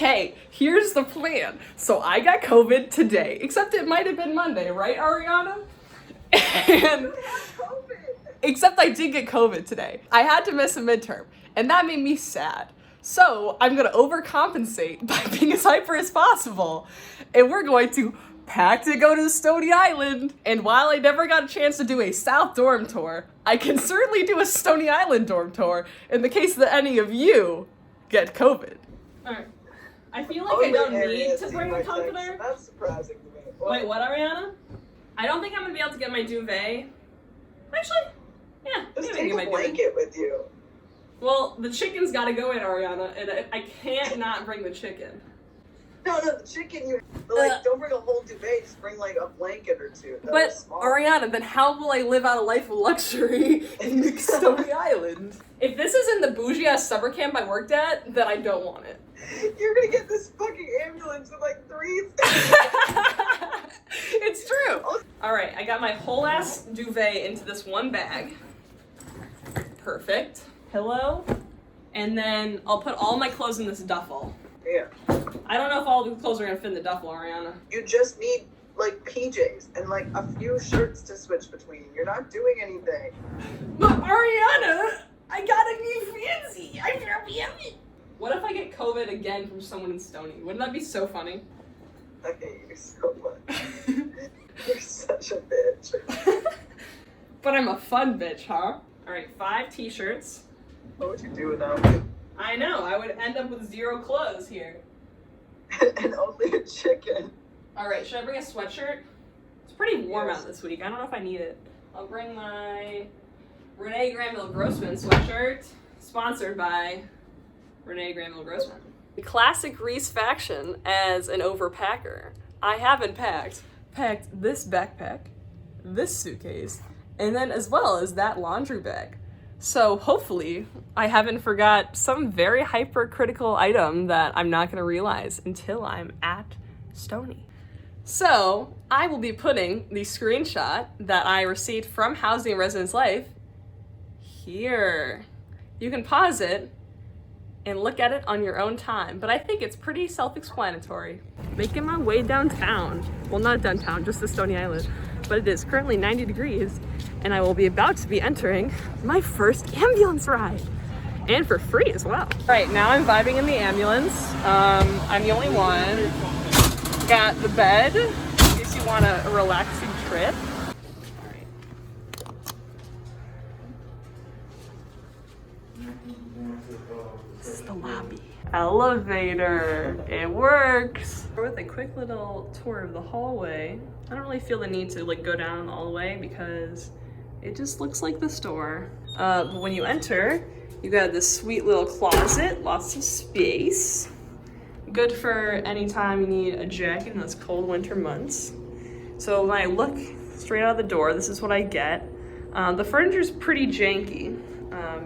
Okay, here's the plan. So I got COVID today, except it might have been Monday, right, Ariana? And except I did get COVID today. I had to miss a midterm, and that made me sad. So I'm gonna overcompensate by being as hyper as possible, and we're going to pack to go to Stony Island. And while I never got a chance to do a South dorm tour, I can certainly do a Stony Island dorm tour in the case that any of you get COVID. Alright. I feel like I don't need to bring a comforter. That's surprising to me. Wait, what, Ariana? I don't think I'm gonna be able to get my duvet. Actually, yeah. Just take a blanket with you. Well, the chicken's gotta go in, Ariana, and I can't not bring the chicken. No, the chicken, don't bring a whole duvet, just bring like a blanket or two. But, Ariana, then how will I live out a life of luxury in Stony Island? If this isn't the bougie-ass summer camp I worked at, then I don't want it. You're gonna get this fucking ambulance with like 3 It's true. Alright, I got my whole ass duvet into this one bag. Perfect. Pillow. And then I'll put all my clothes in this duffel. Yeah. I don't know if all the clothes are gonna fit in the duffel, Ariana. You just need like PJs and like a few shirts to switch between. You're not doing anything. But Ariana, I gotta be fancy. I feel fancy. What if I get COVID again from someone in Stony? Wouldn't that be so funny? I hate you so much. You're such a bitch. But I'm a fun bitch, huh? Alright, 5 t-shirts. What would you do without me? I know, I would end up with 0 clothes here. And only a chicken. Alright, should I bring a sweatshirt? It's pretty warm out this week. I don't know if I need it. I'll bring my Renee Granville-Grossman sweatshirt, sponsored by Renee Granville-Grossman. The classic Reese faction as an overpacker. I haven't packed this backpack, this suitcase, and then as well as that laundry bag. So hopefully I haven't forgot some very hypercritical item that I'm not gonna realize until I'm at Stony. So I will be putting the screenshot that I received from Housing and Residence Life here. You can pause it and look at it on your own time, but I think it's pretty self-explanatory. Making my way downtown. Well, not downtown, just to Stony Island, but it is currently 90 degrees, and I will be about to be entering my first ambulance ride, and for free as well. All right, now I'm vibing in the ambulance. I'm the only one. Got the bed, in case you want a relaxing trip. All right. This is the lobby. Elevator, it works. With a quick little tour of the hallway, I don't really feel the need to like go down all the way because it just looks like the store. But when you enter, you got this sweet little closet, lots of space. Good for any time you need a jacket in those cold winter months. So when I look straight out of the door, this is what I get. The furniture's pretty janky,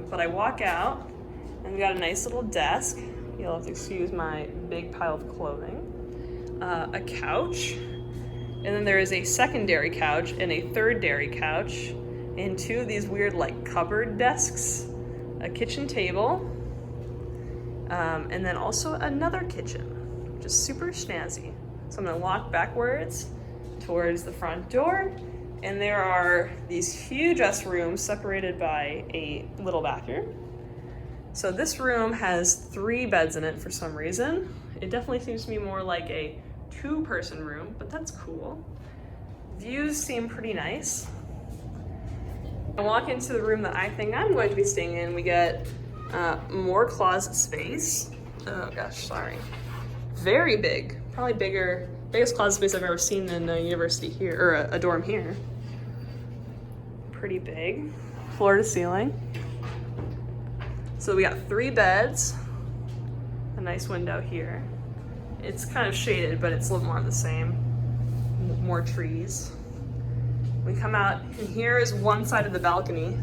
but I walk out and we got a nice little desk. You'll have to excuse my big pile of clothing. A couch, and then there is a secondary couch and a thirdary couch, and 2 of these weird like cupboard desks, a kitchen table, and then also another kitchen, which is super snazzy. So I'm gonna walk backwards towards the front door, and there are these huge ass rooms separated by a little bathroom. So this room has 3 beds in it for some reason. It definitely seems to be more like a 2-person room, but that's cool. Views seem pretty nice. I walk into the room that I think I'm going to be staying in. We get more closet space. Oh gosh, sorry. Very big, probably biggest closet space I've ever seen in a university here, or a dorm here. Pretty big, floor to ceiling. So we got 3 beds, a nice window here. It's kind of shaded, but it's a little more of the same. More trees. We come out, and here is one side of the balcony.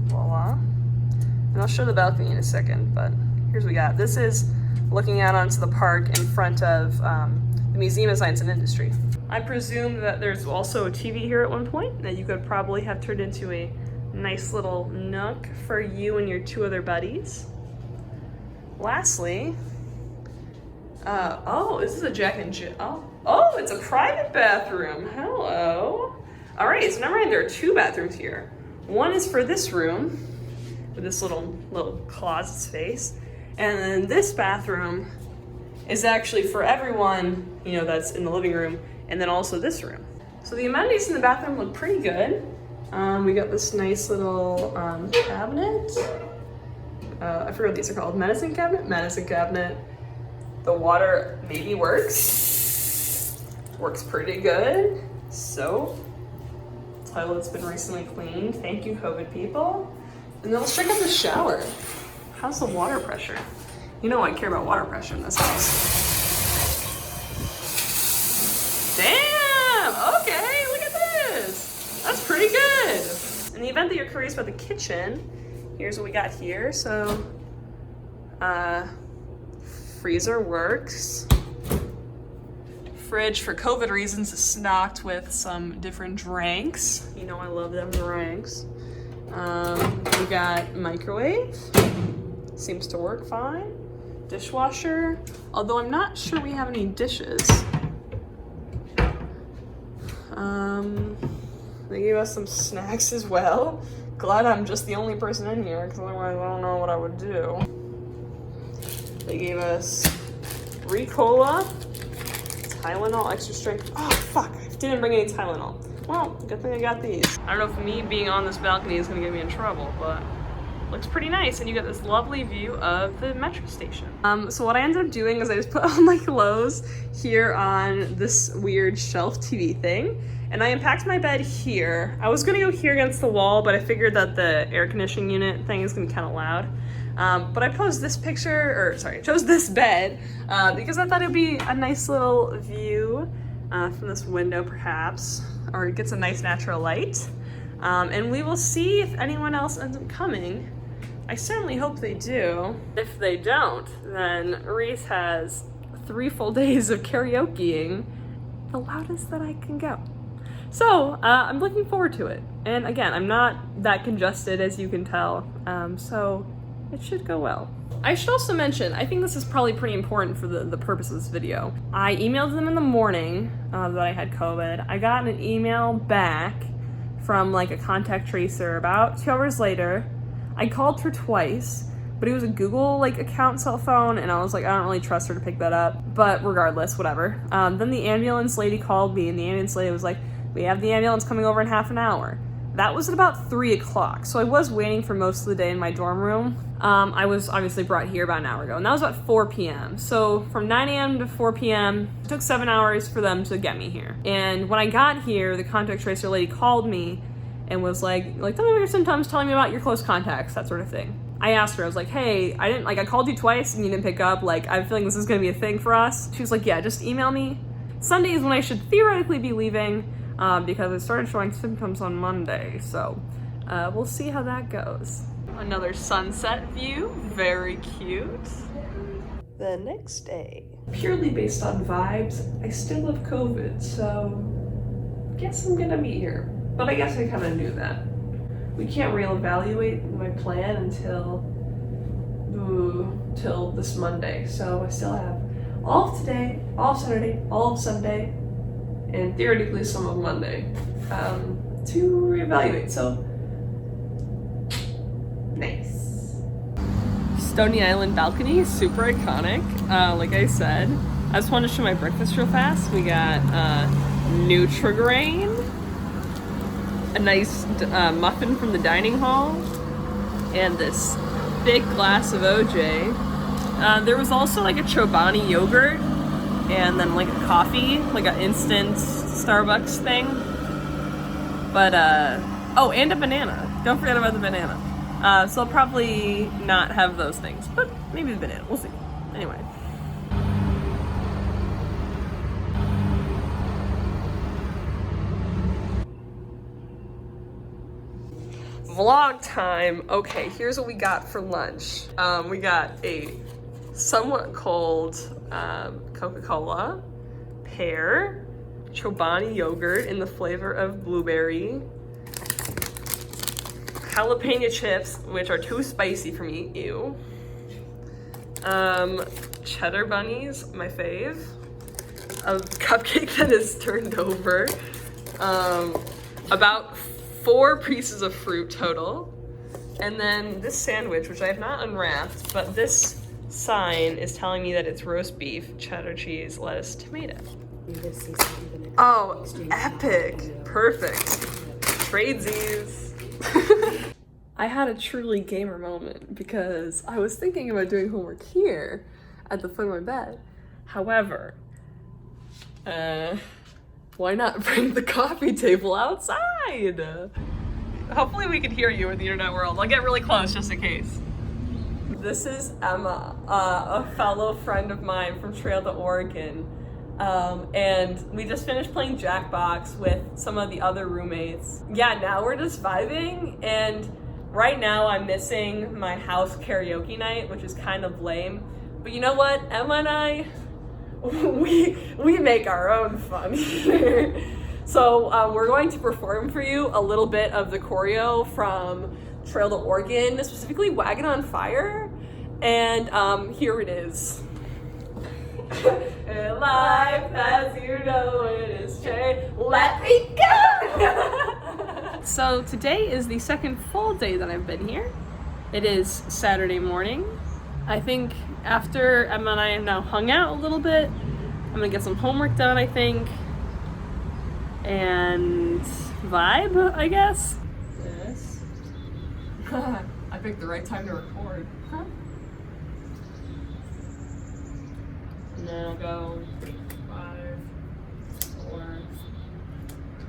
Voila. And I'll show the balcony in a second, but here's what we got. This is looking out onto the park in front of the Museum of Science and Industry. I presume that there's also a TV here at one point that you could probably have turned into a nice little nook for you and your 2 other buddies. lastly, oh, this is a Jack and Jill. Oh, it's a private bathroom. Hello. All right, so never mind, there are 2 bathrooms here. One is for this room with this little closet space. And then this bathroom is actually for everyone, you know, that's in the living room, and then also this room. So the amenities in the bathroom look pretty good. We got this nice little cabinet. I forget what these are called. Medicine cabinet. The water maybe works. Works pretty good. Soap. Toilet's been recently cleaned. Thank you, COVID people. And then let's check out the shower. How's the water pressure? You know I care about water pressure in this house. Damn! Okay, look at this. That's pretty good. In the event that you're curious about the kitchen, here's what we got here. So, freezer works. Fridge, for COVID reasons, is stocked with some different drinks. You know I love them drinks. We got microwave. Seems to work fine. Dishwasher, although I'm not sure we have any dishes. They gave us some snacks as well. Glad I'm just the only person in here, because otherwise I don't know what I would do. They gave us Ricola, Tylenol extra strength. Oh fuck, I didn't bring any Tylenol. Well, good thing I got these. I don't know if me being on this balcony is gonna get me in trouble, but looks pretty nice, and you get this lovely view of the metro station. So what I ended up doing is I just put all my clothes here on this weird shelf TV thing, and I unpacked my bed here. I was gonna go here against the wall, but I figured that the air conditioning unit thing is gonna be kind of loud. But I chose this bed because I thought it'd be a nice little view from this window perhaps, or it gets a nice natural light. And we will see if anyone else ends up coming. I certainly hope they do. If they don't, then Reese has 3 full days of karaokeing, the loudest that I can go. So I'm looking forward to it. And again, I'm not that congested as you can tell, so it should go well. I should also mention, I think this is probably pretty important for the purpose of this video. I emailed them in the morning that I had COVID. I got an email back from like a contact tracer about 2 hours later. I called her twice, but it was a Google like account cell phone, and I was like, I don't really trust her to pick that up, but regardless, whatever. Then the ambulance lady called me, and the ambulance lady was like, we have the ambulance coming over in half an hour. That was at about 3 o'clock, so I was waiting for most of the day in my dorm room. I was obviously brought here about an hour ago, and that was about 4 p.m. So from 9 a.m. to 4 p.m., it took 7 hours for them to get me here. And when I got here, the contact tracer lady called me and was like, tell me about your symptoms, telling me about your close contacts, that sort of thing. I asked her, I was like, hey, I called you twice and you didn't pick up, like, I'm feeling this is gonna be a thing for us. She was like, yeah, just email me. Sunday is when I should theoretically be leaving, because I started showing symptoms on Monday, so we'll see how that goes. Another sunset view, very cute. The next day. Purely based on vibes, I still have COVID, so guess I'm gonna be here. But I guess I kind of knew that. We can't reevaluate my plan until this Monday. So I still have all of today, all of Saturday, all of Sunday, and theoretically some of Monday to reevaluate. So nice. Stony Island balcony, super iconic. Like I said, I just wanted to show my breakfast real fast. We got Nutri-Grain, a nice muffin from the dining hall, and this big glass of OJ. There was also like a Chobani yogurt, and then like a coffee, like an instant Starbucks thing. But, oh, and a banana. Don't forget about the banana. So I'll probably not have those things, but maybe the banana, we'll see. Anyway. Vlog time. Okay, here's what we got for lunch. We got a somewhat cold Coca-Cola, pear, Chobani yogurt in the flavor of blueberry, jalapeno chips, which are too spicy for me, ew. Cheddar bunnies, my fave. A cupcake that is turned over. About 4 pieces of fruit total. And then this sandwich, which I have not unwrapped, but this sign is telling me that it's roast beef, cheddar cheese, lettuce, tomato. Oh, epic. Perfect. Tradesies. I had a truly gamer moment because I was thinking about doing homework here at the foot of my bed. However, why not bring the coffee table outside? Hopefully we can hear you in the internet world. I'll get really close just in case. This is Emma, a fellow friend of mine from Trail to Oregon. And we just finished playing Jackbox with some of the other roommates. Yeah, now we're just vibing, and right now I'm missing my house karaoke night, which is kind of lame. But you know what? Emma and I, we make our own fun here. So we're going to perform for you a little bit of the choreo from Trail to Oregon, specifically Wagon on Fire. And here it is. Life as you know it is changed. Let me go! So today is the second full day that I've been here. It is Saturday morning. I think after Emma and I have now hung out a little bit, I'm gonna get some homework done, I think. And vibe, I guess. Yes. I picked the right time to record. Huh? And then I'll go 5, 4,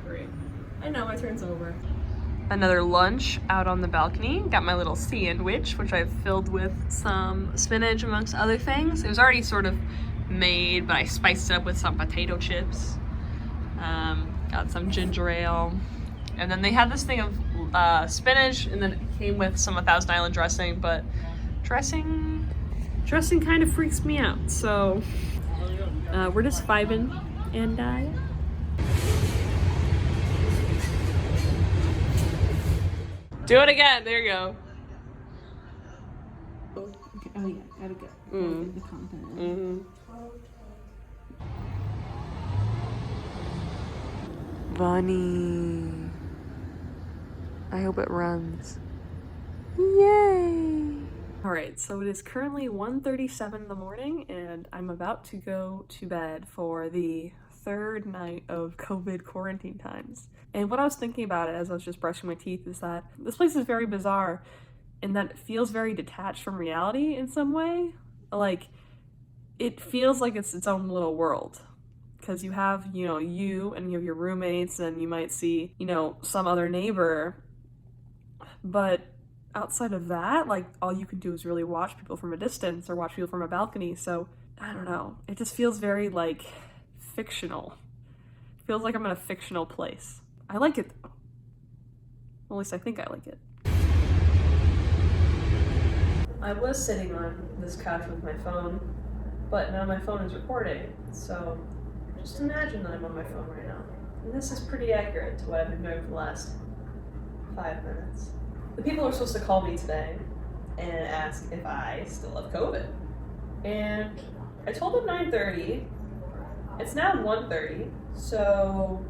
3. I know, my turn's over. Another lunch out on the balcony. Got my little sandwich, which I've filled with some spinach amongst other things. It was already sort of made, but I spiced it up with some potato chips. Got some ginger ale. And then they had this thing of spinach, and then it came with some 1000 Island dressing, but dressing kind of freaks me out. So we're just vibing, and yeah. Do it again. There you go. Okay. Oh yeah, gotta get the content. Mm-hmm. Bunny. I hope it runs. Yay! Alright, so it is currently 1:37 in the morning, and I'm about to go to bed for the 3rd night of COVID quarantine times. And what I was thinking about it as I was just brushing my teeth is that this place is very bizarre in that it feels very detached from reality in some way. Like, it feels like it's its own little world. Because you have, you and you have your roommates, and you might see, some other neighbor. But outside of that, like, all you can do is really watch people from a distance or watch people from a balcony. So, I don't know. It just feels very, like, fictional. It feels like I'm in a fictional place. I like it, though. At least I think I like it. I was sitting on this couch with my phone, but now my phone is recording, so just imagine that I'm on my phone right now. And this is pretty accurate to what I've been doing for the last 5 minutes. The people are supposed to call me today and ask if I still have COVID. And I told them 9:30. It's now 1:30, so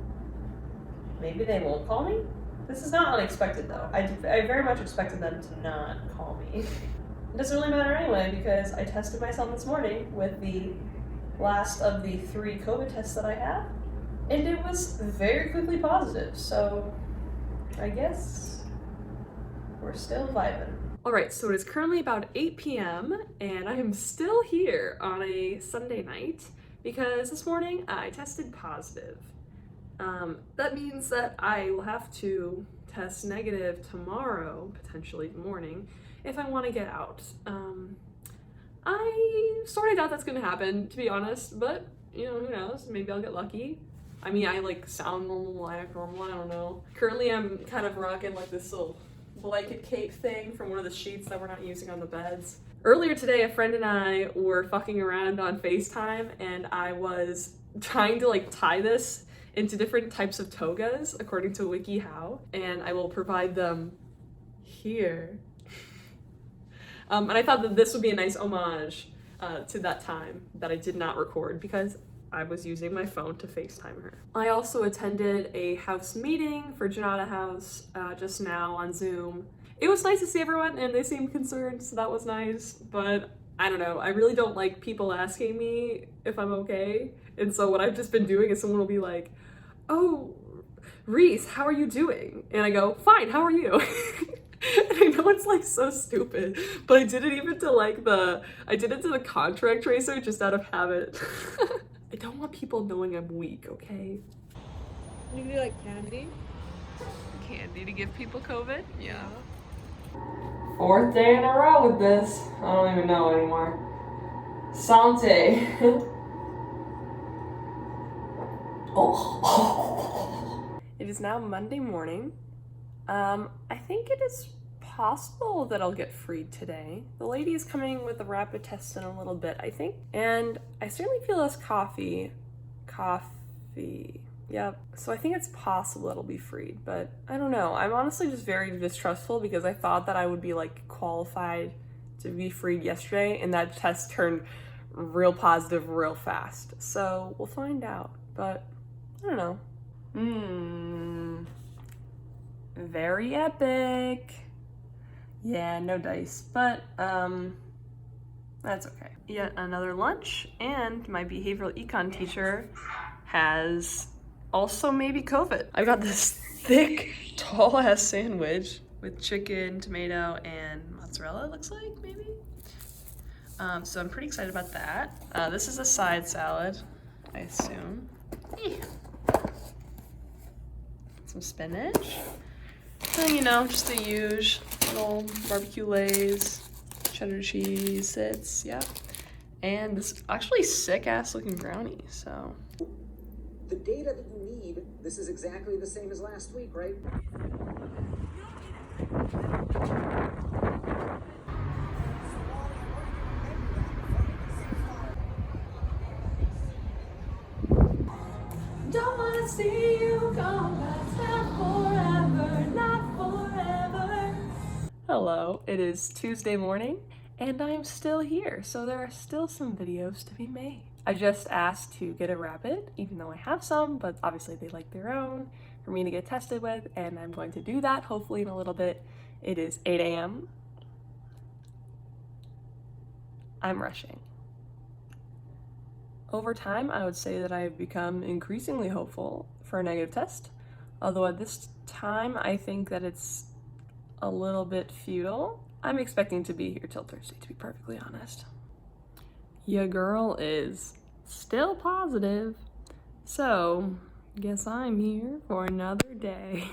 maybe they won't call me? This is not unexpected though. I very much expected them to not call me. It doesn't really matter anyway because I tested myself this morning with the last of the 3 COVID tests that I had, and it was very quickly positive, so I guess we're still vibing. Alright, so it is currently about 8 p.m. and I am still here on a Sunday night because this morning I tested positive. That means that I will have to test negative tomorrow, potentially the morning, if I want to get out. I sort of doubt that's gonna happen, to be honest, but who knows? Maybe I'll get lucky. I mean, I sound normal, I act normal, I don't know. Currently I'm kind of rocking this little blanket cape thing from one of the sheets that we're not using on the beds. Earlier today, a friend and I were fucking around on FaceTime, and I was trying to tie this into different types of togas according to WikiHow, and I will provide them here. And I thought that this would be a nice homage to that time that I did not record because I was using my phone to FaceTime her. I also attended a house meeting for Janata House just now on Zoom. It was nice to see everyone and they seemed concerned, so that was nice, but I don't know. I really don't like people asking me if I'm okay. And so what I've just been doing is someone will be like, "Oh, Reese, how are you doing?" And I go, "Fine, how are you?" And I know it's like so stupid, but I did it even to like I did it to the contract tracer just out of habit. I don't want people knowing I'm weak, okay? You do like candy? Candy to give people COVID? Yeah. 4th day in a row with this. I don't even know anymore. Sante. Oh. It is now Monday morning. I think it is possible that I'll get freed today. The lady is coming with a rapid test in a little bit, I think. And I certainly feel less coffee. Yep. So I think it's possible it'll be freed, but I don't know. I'm honestly just very distrustful because I thought that I would be like qualified to be freed yesterday, and that test turned real positive real fast. So we'll find out, but I don't know. Very epic. Yeah, no dice, but that's okay. Yet another lunch, and my behavioral econ teacher has also maybe COVID. I got this thick, tall ass sandwich with chicken, tomato, and mozzarella, it looks like, maybe? So I'm pretty excited about that. This is a side salad, I assume. Some spinach. And you know, just the usual little barbecue lays, cheddar cheese, sits, yeah. And this actually sick ass looking brownie, so. The data that you need, this is exactly the same as last week, right? Don't wanna see you go, but not forever, not forever. Hello, it is Tuesday morning, and I'm still here, so there are still some videos to be made. I just asked to get a rapid, even though I have some, but obviously they like their own for me to get tested with, and I'm going to do that hopefully in a little bit. It is 8 a.m. I'm rushing. Over time, I would say that I have become increasingly hopeful for a negative test, although at this time, I think that it's a little bit futile. I'm expecting to be here till Thursday, to be perfectly honest. Your girl is still positive, so guess I'm here for another day.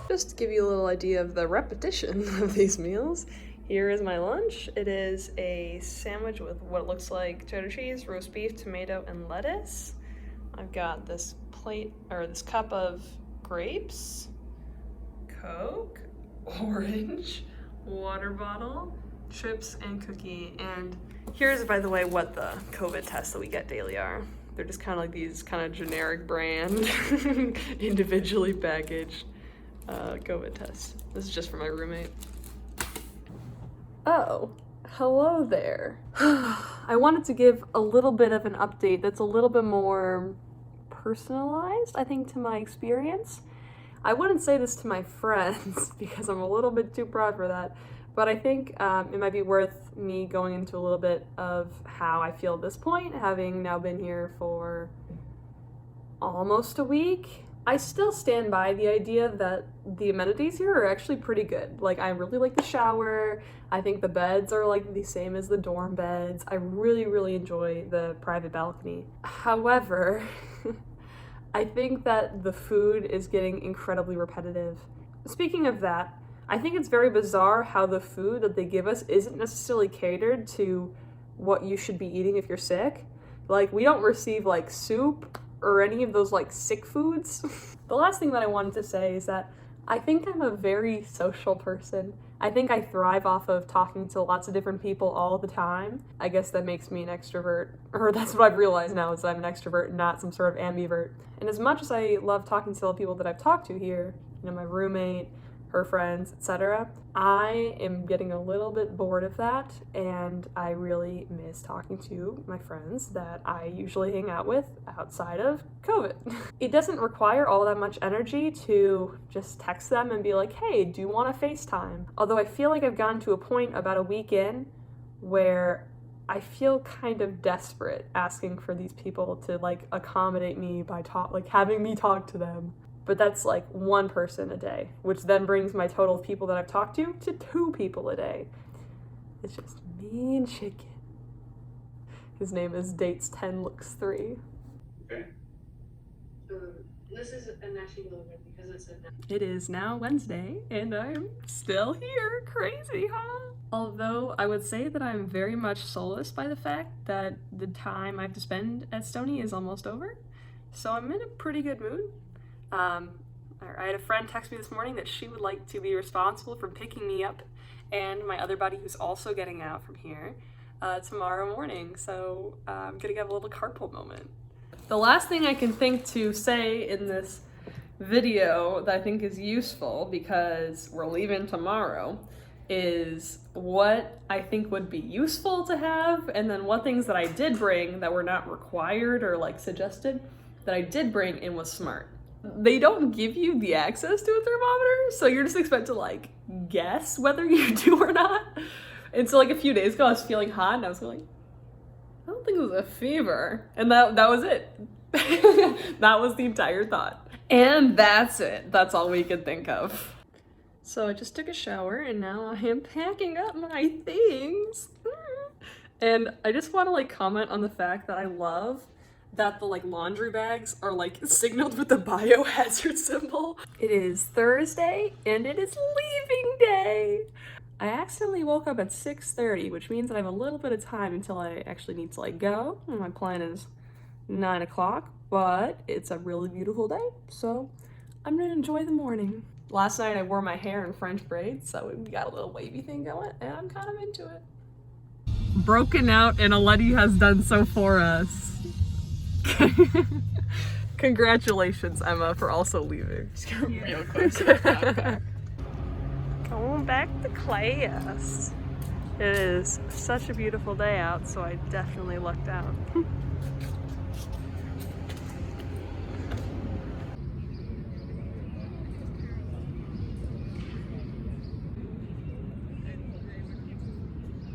Just to give you a little idea of the repetition of these meals, here is my lunch. It is a sandwich with what looks like cheddar cheese, roast beef, tomato, and lettuce. I've got this plate, or this cup of grapes, Coke, orange, water bottle, chips, and cookie. And here's, by the way, what the COVID tests that we get daily are. They're just kind of like these kind of generic brand, individually packaged COVID tests. This is just for my roommate. Oh, hello there. I wanted to give a little bit of an update that's a little bit more personalized, I think, to my experience. I wouldn't say this to my friends because I'm a little bit too proud for that, but I think it might be worth me going into a little bit of how I feel at this point, having now been here for almost a week. I still stand by the idea that the amenities here are actually pretty good. Like, I really like the shower. I think the beds are like the same as the dorm beds. I really, really enjoy the private balcony. However, I think that the food is getting incredibly repetitive. Speaking of that, I think it's very bizarre how the food that they give us isn't necessarily catered to what you should be eating if you're sick. Like, we don't receive like soup or any of those like sick foods. The last thing that I wanted to say is that I think I'm a very social person. I think I thrive off of talking to lots of different people all the time. I guess that makes me an extrovert, or that's what I've realized now, is I'm an extrovert, not some sort of ambivert. And as much as I love talking to all the people that I've talked to here, you know, my roommate, her friends, etc. I am getting a little bit bored of that, and I really miss talking to my friends that I usually hang out with outside of COVID. It doesn't require all that much energy to just text them and be like, hey, do you want to FaceTime? Although I feel like I've gotten to a point about a week in where I feel kind of desperate asking for these people to like accommodate me by having me talk to them. But that's like one person a day, which then brings my total of people that I've talked to 2 people a day. It's just me and Chicken. His name is Dates 10 Looks 3. Okay. This is a national event because it's a... It is now Wednesday, and I'm still here. Crazy, huh? Although I would say that I'm very much solaced by the fact that the time I have to spend at Stony is almost over. So I'm in a pretty good mood. I had a friend text me this morning that she would like to be responsible for picking me up and my other buddy who's also getting out from here tomorrow morning. So I'm gonna have a little carpool moment. The last thing I can think to say in this video that I think is useful, because we're leaving tomorrow, is what I think would be useful to have, and then what things that I did bring that were not required or like suggested that I did bring and was smart. They don't give you the access to a thermometer, so you're just expected to like guess whether you do or not. And so like a few days ago I was feeling hot and I was like, I don't think it was a fever. And that was it. That was the entire thought. And that's it. That's all we could think of. So I just took a shower and now I am packing up my things. And I just want to like comment on the fact that I love that the like laundry bags are like signaled with the biohazard symbol. It is Thursday and it is leaving day. I accidentally woke up at 6:30, which means that I have a little bit of time until I actually need to like go. And my plan is 9 o'clock, but it's a really beautiful day, so I'm gonna enjoy the morning. Last night I wore my hair in French braids, so we got a little wavy thing going, and I'm kind of into it. Broken out, and Aleti has done so for us. Congratulations, Emma, for also leaving. Just get real close. Going back to class. It is such a beautiful day out, so I definitely lucked out.